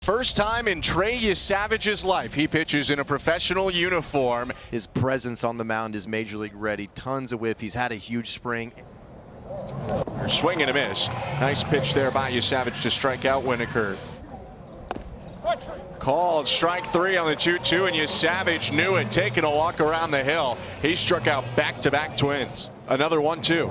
First time in Trey Yesavage's life, he pitches in a professional uniform. His presence on the mound is major league ready. Tons of whiff. He's had a huge spring. Swing and a miss. Nice pitch there by Yesavage to strike out Winokur. Called strike three on the 2-2, and Yesavage knew it. Taking a walk around the hill. He struck out back-to-back Twins. Another 1-2.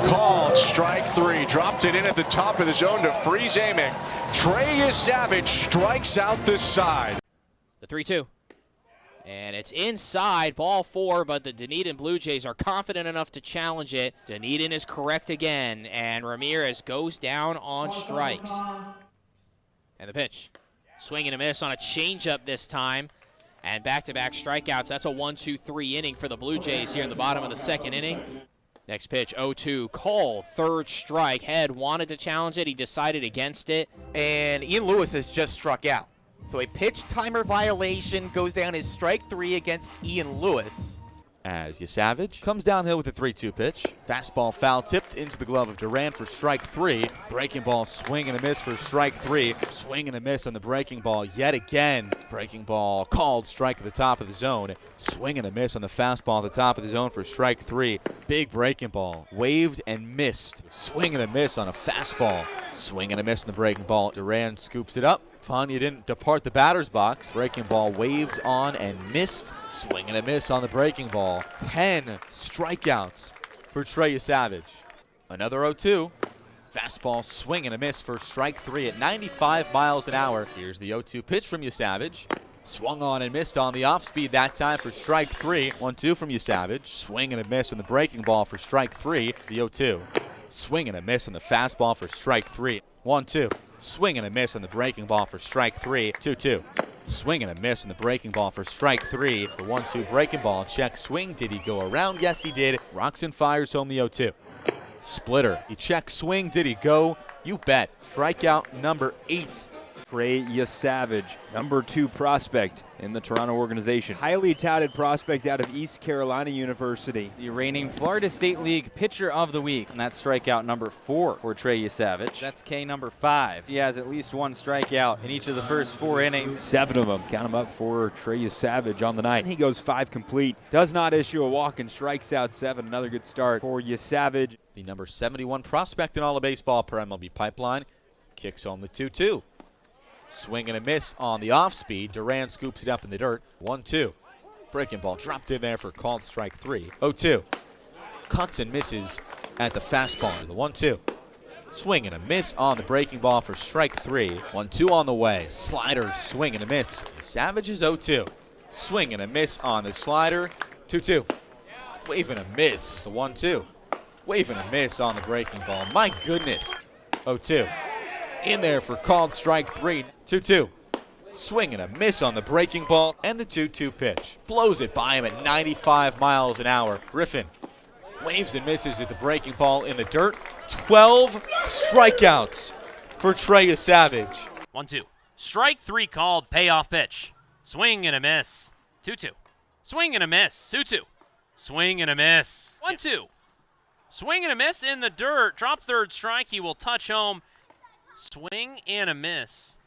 Called strike three. Dropped it in at the top of the zone to freeze aiming. Trey Yesavage strikes out this side. The 3-2. And it's inside, ball four, but the Dunedin Blue Jays are confident enough to challenge it. Dunedin is correct again, and Ramirez goes down on strikes. And the pitch. Swing and a miss on a changeup this time. And back-to-back strikeouts. That's a 1-2-3 inning for the Blue Jays here in the bottom of the second inning. Next pitch, 0-2, Cole, third strike. Head wanted to challenge it. He decided against it. And Ian Lewis has just struck out. So a pitch timer violation goes down as strike three against Ian Lewis. As Yesavage comes downhill with a 3-2 pitch. Fastball foul tipped into the glove of Duran for strike three. Breaking ball swing and a miss for strike three. Swing and a miss on the breaking ball yet again. Breaking ball called strike at the top of the zone. Swing and a miss on the fastball at the top of the zone for strike three. Big breaking ball waved and missed. Swing and a miss on a fastball. Swing and a miss on the breaking ball. Duran scoops it up. Fanya didn't depart the batter's box. Breaking ball waved on and missed. Swing and a miss on the breaking ball. 10 strikeouts for Trey Yesavage. Another 0-2. Fastball swing and a miss for strike three at 95 miles an hour. Here's the 0-2 pitch from Yesavage. Swung on and missed on the off speed that time for strike three. 1-2 from Yesavage. Swing and a miss on the breaking ball for strike three. The 0-2. Swing and a miss on the fastball for strike three. 1-2. Swing and a miss on the breaking ball for strike three. 2-2. Swing and a miss on the breaking ball for strike three. The 1-2 breaking ball. Check swing. Did he go around? Yes, he did. Roxon fires home the 0-2. Splitter. He check swing. Did he go? You bet. Strikeout number 8. Trey Yesavage, number 2 prospect in the Toronto organization. Highly touted prospect out of East Carolina University. The reigning Florida State League Pitcher of the Week. And that's strikeout number 4 for Trey Yesavage. That's K number 5. He has at least 1 strikeout in each of the first 4 innings. 7 of them. Count them up for Trey Yesavage on the night. He goes 5 complete. Does not issue a walk and strikes out 7. Another good start for Yesavage. The number 71 prospect in all of baseball per MLB Pipeline kicks home the 2-2. Swing and a miss on the off speed. Duran scoops it up in the dirt. 1-2. Breaking ball dropped in there for called strike three. 0-2. Cuts and misses at the fastball. The 1-2. Swing and a miss on the breaking ball for strike three. 1-2 on the way. Slider, swing and a miss. Savage's 0-2. Swing and a miss on the slider. 2-2. Wave and a miss. The 1-2. Wave and a miss on the breaking ball. My goodness. 0-2. In there for called strike three. 2-2. Swing and a miss on the breaking ball and the 2-2 pitch. Blows it by him at 95 miles an hour. Griffin waves and misses at the breaking ball in the dirt. 12 strikeouts for Trey Yesavage. 1-2. Strike three called, payoff pitch. Swing and a miss. 2-2. Swing and a miss. 2-2. Swing and a miss. 1-2. Swing and a miss in the dirt. Drop third strike. He will touch home. Swing and a miss.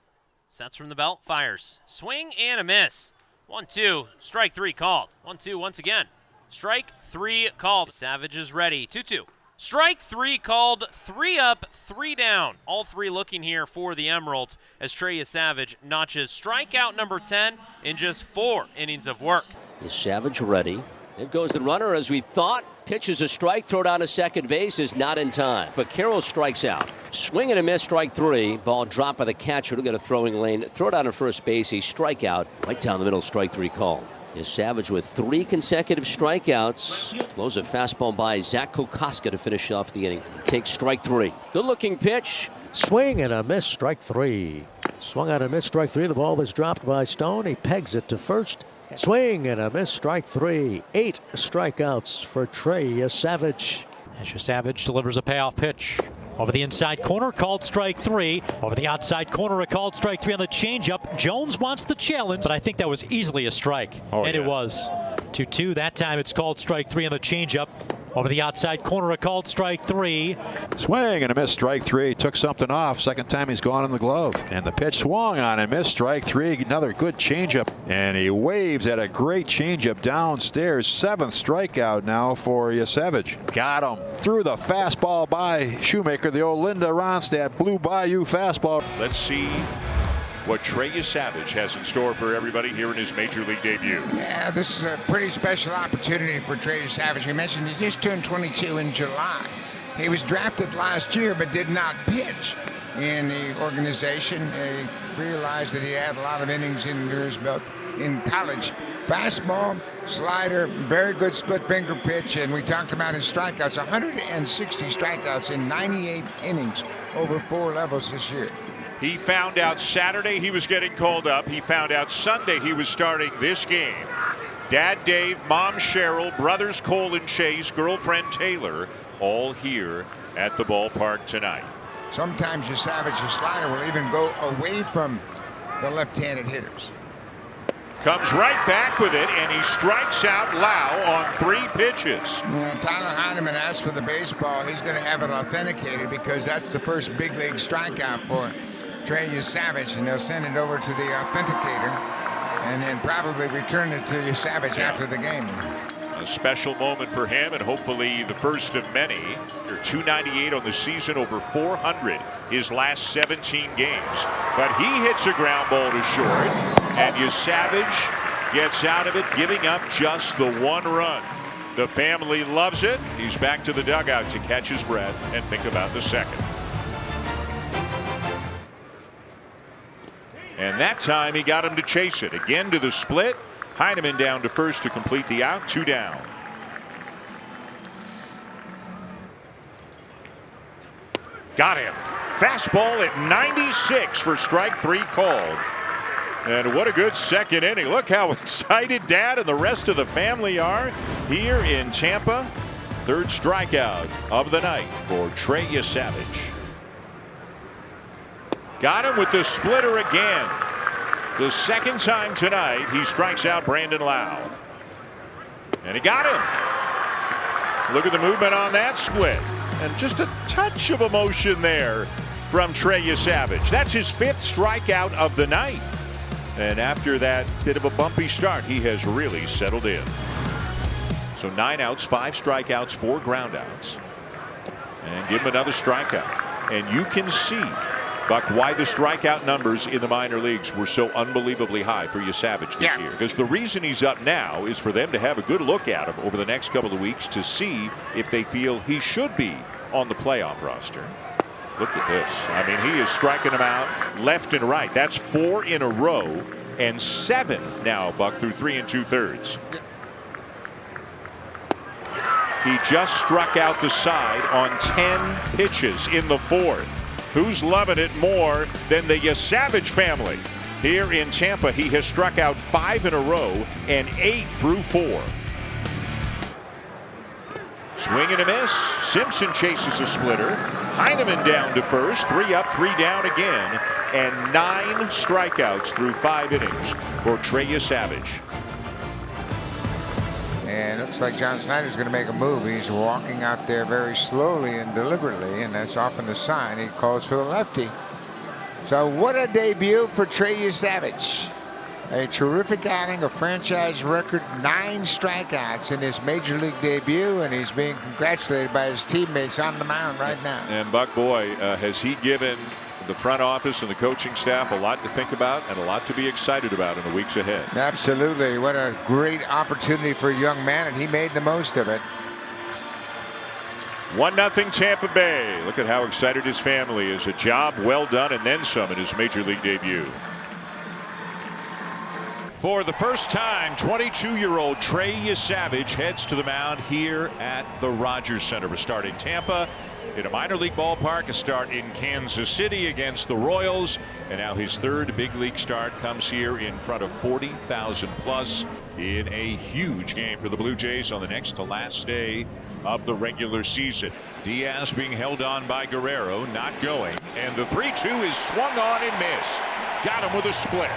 Sets from the belt, fires. Swing and a miss. 1-2. Strike three called. 1-2 once again. Strike three called. Savage is ready. 2-2. Strike three called. 3 up, 3 down. All 3 looking here for the Emeralds as Trey Yesavage notches strikeout number 10 in just 4 innings of work. Yesavage ready. There goes the runner as we thought. Pitches a strike, throw down to second base is not in time. But Carroll strikes out. Swing and a miss, strike three. Ball dropped by the catcher. Look at a throwing lane. Throw down to first base. A strikeout. Right down the middle, strike three call. Yesavage with 3 consecutive strikeouts. Blows a fastball by Zach Kokoska to finish off the inning. Takes strike three. Good looking pitch. Swing and a miss, strike three. Swung out and missed, strike three. The ball was dropped by Stone. He pegs it to first. Swing and a miss, strike three. 8 strikeouts for Trey Yesavage. As Yesavage delivers a payoff pitch. Over the inside corner, called strike three. Over the outside corner, a called strike three on the changeup. Jones wants the challenge, but I think that was easily a strike. It was. 2-2. That time it's called strike three on the changeup. Over the outside corner, a called strike 3. Swing and a miss, strike 3. Took something off. Second time he's gone in the glove. And the pitch swung on and missed, strike 3. Another good changeup. And he waves at a great changeup downstairs. 7th strikeout now for Yesavage. Got him. Threw the fastball by Shoemaker. The old Linda Ronstadt Blue Bayou fastball. Let's see what Trey Yesavage has in store for everybody here in his major league debut. Yeah, this is a pretty special opportunity for Trey Yesavage. We mentioned he just turned 22 in July. He was drafted last year but did not pitch in the organization. He realized that he had a lot of innings under his belt in college. Fastball, slider, very good split finger pitch, and we talked about his strikeouts. 160 strikeouts in 98 innings over 4 levels this year. He found out Saturday he was getting called up. He found out Sunday he was starting this game. Dad Dave, Mom Cheryl, brothers Cole and Chase, girlfriend Taylor, all here at the ballpark tonight. Sometimes Yesavige's slider will even go away from the left-handed hitters. Comes right back with it, and he strikes out Lau on 3 pitches. Yeah, Tyler Heineman asked for the baseball. He's going to have it authenticated because that's the first big league strikeout for Trey Yesavage, and they'll send it over to the authenticator and then probably return it to Yesavage after the game. A special moment for him, and hopefully the first of many. 298 on the season, over 400 his last 17 games. But he hits a ground ball to short, and Yesavage gets out of it, giving up just the 1 run. The family loves it. He's back to the dugout to catch his breath and think about the second. And that time he got him to chase it. Again to the split. Heineman down to first to complete the out. 2 down. Got him. Fastball at 96 for strike 3 called. And what a good second inning. Look how excited Dad and the rest of the family are here in Tampa. 3rd strikeout of the night for Trey Yesavage. Got him with the splitter again. The 2nd time tonight he strikes out Brandon Lau. And he got him. Look at the movement on that split. And just a touch of emotion there from Trey Yesavage. That's his 5th strikeout of the night. And after that bit of a bumpy start, he has really settled in. So 9 outs, 5 strikeouts, 4 groundouts. And give him another strikeout. And you can see, Buck, why the strikeout numbers in the minor leagues were so unbelievably high for Yesavage this year. Because the reason he's up now is for them to have a good look at him over the next couple of weeks to see if they feel he should be on the playoff roster. Look at this. I mean, he is striking them out left and right. That's 4 in a row and 7 now, Buck, through 3 2/3. He just struck out the side on 10 pitches in the 4th. Who's loving it more than the Yesavage family? Here in Tampa, he has struck out 5 in a row and 8 through 4. Swing and a miss. Simpson chases a splitter. Heineman down to first. 3 up, 3 down again. And 9 strikeouts through 5 innings for Trey Yesavage. And it looks like John Snyder's going to make a move. He's walking out there very slowly and deliberately, and that's often the sign he calls for the lefty. So what a debut for Trey Yesavage. A terrific outing, a franchise record 9 strikeouts in his major league debut, and he's being congratulated by his teammates on the mound right now. And Buck, boy, has he given the front office and the coaching staff a lot to think about and a lot to be excited about in the weeks ahead. Absolutely. What a great opportunity for a young man, and he made the most of it. 1-0 Tampa Bay. Look at how excited his family is. A job well done and then some in his major league debut. For the first time, 22-year-old Trey Yesavage heads to the mound here at the Rogers Center. A start in Tampa, in a minor league ballpark, a start in Kansas City against the Royals, and now his 3rd big league start comes here in front of 40,000 plus in a huge game for the Blue Jays on the next to last day of the regular season. Diaz being held on by Guerrero, not going, and the 3-2 is swung on and missed. Got him with a split.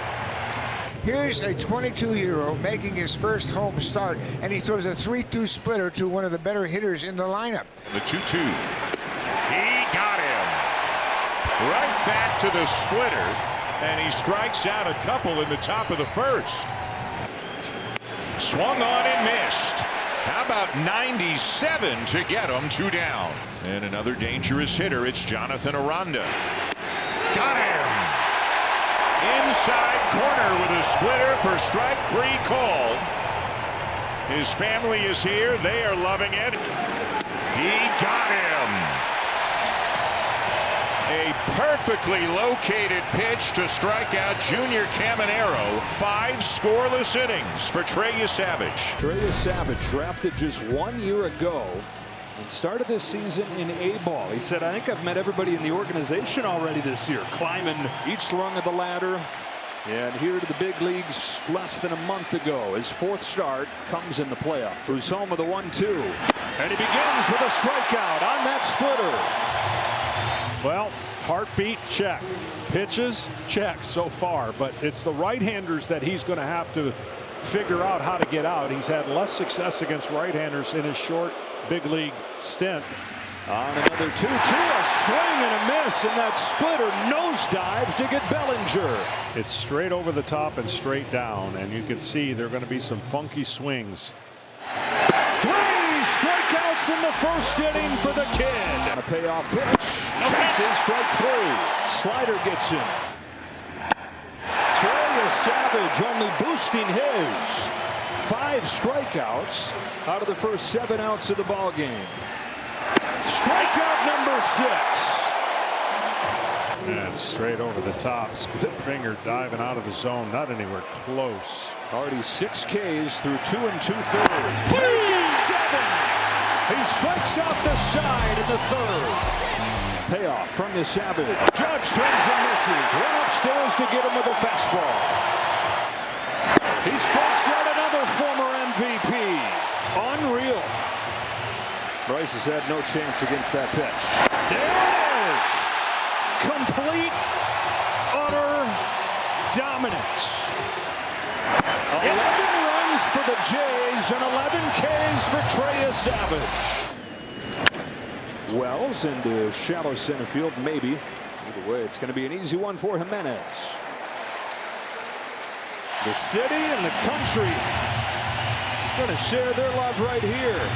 Here's a 22-year-old making his first home start, and he throws a 3-2 splitter to one of the better hitters in the lineup. The 2-2. He got him. Right back to the splitter, and he strikes out a couple in the top of the first. Swung on and missed. How about 97 to get him 2 down? And another dangerous hitter, it's Jonathan Aranda. Got him. Inside corner with a splitter for strike 3 called. His family is here. They are loving it. He got him. A perfectly located pitch to strike out Junior Caminero. 5 scoreless innings for Trey Yesavage. Trey Yesavage, drafted just 1 year ago and started this season in A-ball. He said, I think I've met everybody in the organization already this year, climbing each rung of the ladder. And here to the big leagues less than a month ago. His 4th start comes in the playoff. Who's home with a 1-2. And he begins with a strikeout on that splitter. Well, heartbeat, check. Pitches, check so far. But it's the right-handers that he's going to have to figure out how to get out. He's had less success against right-handers in his short big league stint. On another 2-2, a swing and a miss, and that splitter nosedives to get Bellinger. It's straight over the top and straight down, and you can see there are going to be some funky swings. 3 strikeouts in the first inning for the kid. And a payoff pitch. Chases strike 3. Slider gets him. Trey Yesavage only boosting his 5 strikeouts out of the first 7 outs of the ball game. Strikeout number 6. And straight over the top. Split finger diving out of the zone. Not anywhere close. Already 6 Ks through 2 2/3. Breaking 7. He strikes out the side in the 3rd. Payoff from Yesavage. Judge swings and misses. Run upstairs to get him with a fastball. He strikes out another former MVP. Unreal. Bryce has had no chance against that pitch. There it is. Complete, utter dominance. 11 runs for the Jays and 11 Ks for Trey Yesavage. Wells into shallow center field, maybe. Either way, it's going to be an easy one for Jimenez. The city and the country going to share their love right here.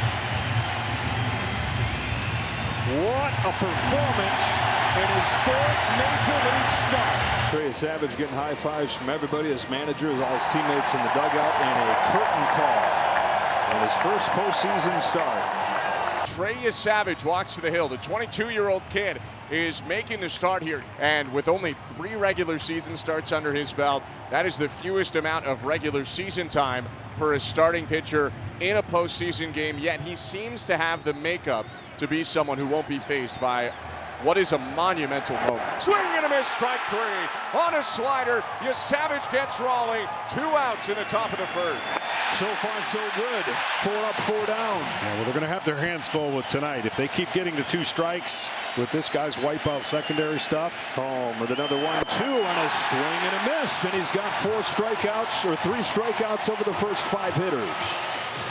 What a performance in his 4th major league start. Trey Yesavage getting high fives from everybody, his managers, all his teammates in the dugout, and a curtain call in his first postseason start. Trey Yesavage walks to the hill. The 22-year-old kid is making the start here. And with only 3 regular season starts under his belt, that is the fewest amount of regular season time for a starting pitcher in a postseason game. Yet he seems to have the makeup to be someone who won't be faced by what is a monumental moment. Swing and a miss, strike 3 on a slider. Yesavage gets Raleigh. 2 outs in the top of the 1st. So far, so good. 4 up, 4 down. Yeah, well, they're going to have their hands full with tonight. If they keep getting to 2 strikes with this guy's wipeout secondary stuff. Home with another 1-2 and a swing and a miss. And he's got 4 strikeouts or 3 strikeouts over the first 5 hitters.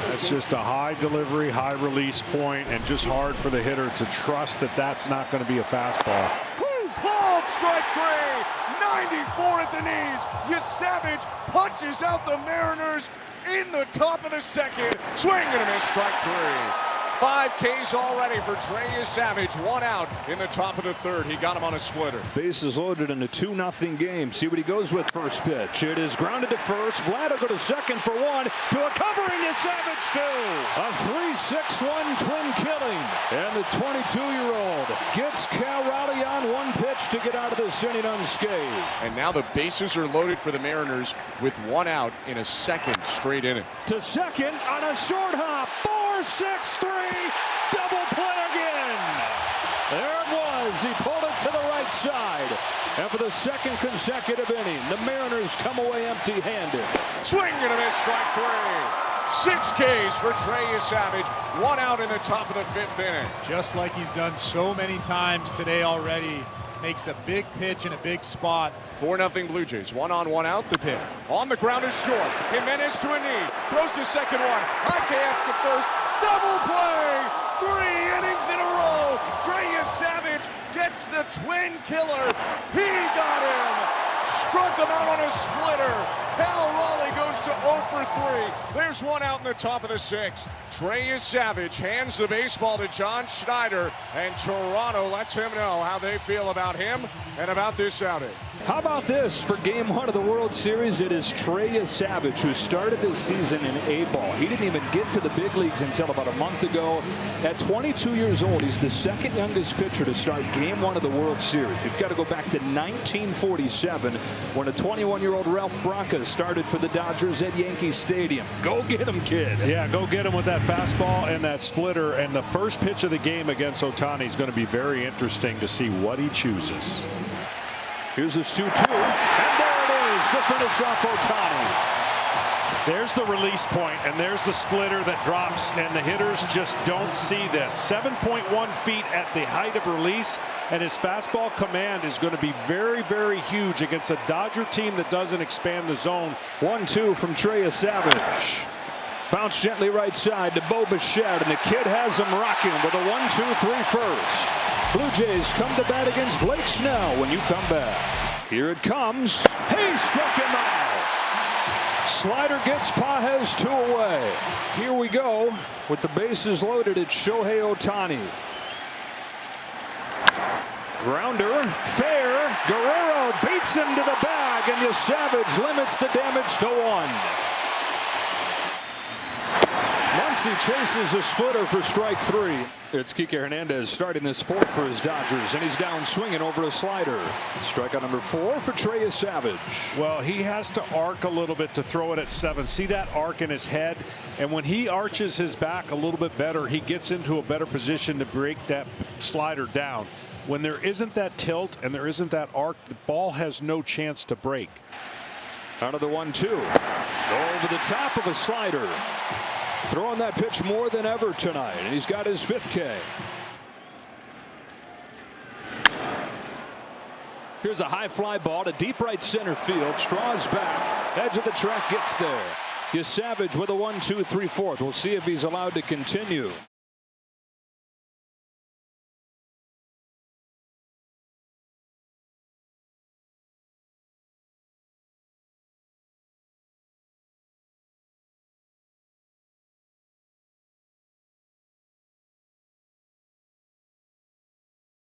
That's just a high delivery, high release point, and just hard for the hitter to trust that that's not going to be a fastball. Pulled, strike 3, 94 at the knees. Yesavage punches out the Mariners in the top of the 2nd. Swing and a miss, strike 3. 5 Ks already for Trey Yesavage. 1 out in the top of the 3rd. He got him on a splitter. Bases loaded in a 2-0 game. See what he goes with first pitch. It is grounded to first. Vlad will go to second for 1. To a covering Yesavage 2. A 3-6-1 twin killing. And the 22-year-old gets Cal Raleigh on 1 pitch to get out of this inning unscathed. And now the bases are loaded for the Mariners with 1 out in a 2nd straight inning. To second on a short hop. 4-6-3. Double play again. There it was. He pulled it to the right side. And for the 2nd consecutive inning, the Mariners come away empty-handed. Swing and a miss, strike 3. 6 Ks for Trey Yesavage. 1 out in the top of the 5th inning. Just like he's done so many times today already. makes a big pitch in a big spot. 4-0 Blue Jays. 1 on, 1 out. The pitch. On the ground is short. Jimenez to a knee. Throws to second one. IKF to first. Double play. 3 innings in a row. Trey Yesavage gets the twin killer. He got him. Struck him out on a splitter. Cal Raleigh goes to 0 for 3. There's 1 out in the top of the 6th. Trey Yesavage hands the baseball to John Schneider, and Toronto lets him know how they feel about him and about this outing. How about this for Game 1 of the World Series? It is Trey Yesavage who started this season in A-ball. He didn't even get to the big leagues until about a month ago. At 22 years old, he's the second youngest pitcher to start Game 1 of the World Series. You've got to go back to 1947 when a 21-year-old Ralph Branca started for the Dodgers at Yankee Stadium. Go get him, kid. Yeah, go get him with that fastball and that splitter. And the first pitch of the game against Ohtani is going to be very interesting to see what he chooses. Here's his 2-2, and there it is to finish off Ohtani. There's the release point, and there's the splitter that drops, and the hitters just don't see this. 7.1 feet at the height of release, and his fastball command is going to be very, very huge against a Dodger team that doesn't expand the zone. 1-2 from Trey Yesavage. Bounce gently right side to Bo Bichette, and the kid has him rocking with a 1-2-3 first. Blue Jays come to bat against Blake Snell when you come back. Here it comes. He struck him out. Slider gets Pages 2 away. Here we go with the bases loaded. It's Shohei Ohtani. Grounder, fair. Guerrero beats him to the bag, and Yesavage limits the damage to 1. Muncy chases a splitter for strike 3. It's Kike Hernandez starting this 4th for his Dodgers, and he's down swinging over a slider. Strikeout number 4 for Trey Yesavage. Well, he has to arc a little bit to throw it at 7. See that arc in his head? And when he arches his back a little bit better, he gets into a better position to break that slider down. When there isn't that tilt and there isn't that arc, the ball has no chance to break. Out of the 1-2. Over the top of a slider. Throwing that pitch more than ever tonight, and he's got his 5th K. Here's a high fly ball to deep right center field. Straws back. Edge of the track gets there. Yesavage with a 1-2-3-4. We'll see if he's allowed to continue.